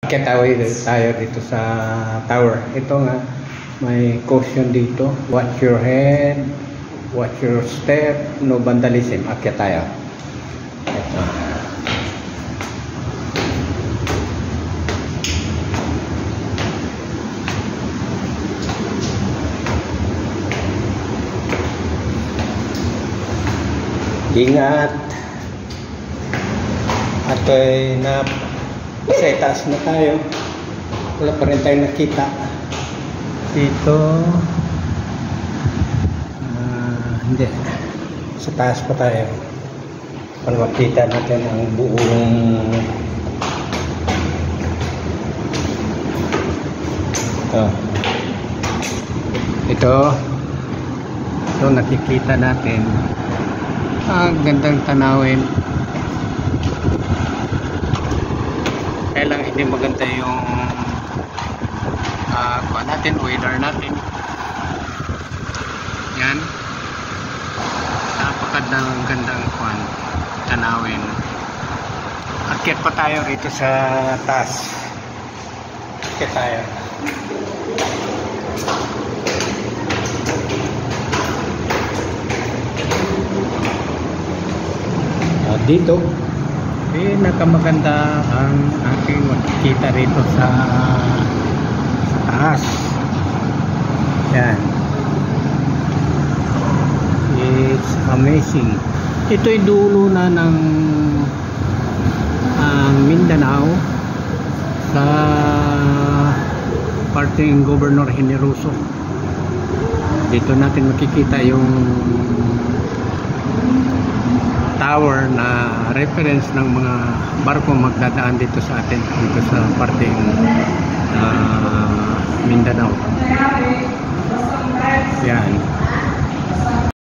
Katawid tayo dito sa tower. Ito nga, may caution dito. Watch your head, watch your step, no vandalism. Akyat tayo. Ito. Ingat. At sa itaas na tayo. Wala pa rin tayo nakita. Dito. Hindi. Sa taas pa tayo. Para makita natin ang buong ito nakikita natin. Gandang tanawin. Kaya lang hindi maganda yung weather natin. Yan. Napakagandang tanawin. Akyat pa tayo rito sa taas. Akyat tayo. Dito nakamaganda ang aking makikita rito sa taas. Yan, it's amazing. Ito'y dulo na ng Mindanao sa parting Governor Generoso. Dito natin makikita yung tower na reference ng mga barko magdadaan dito sa atin, dito sa parting Mindanao. Yan.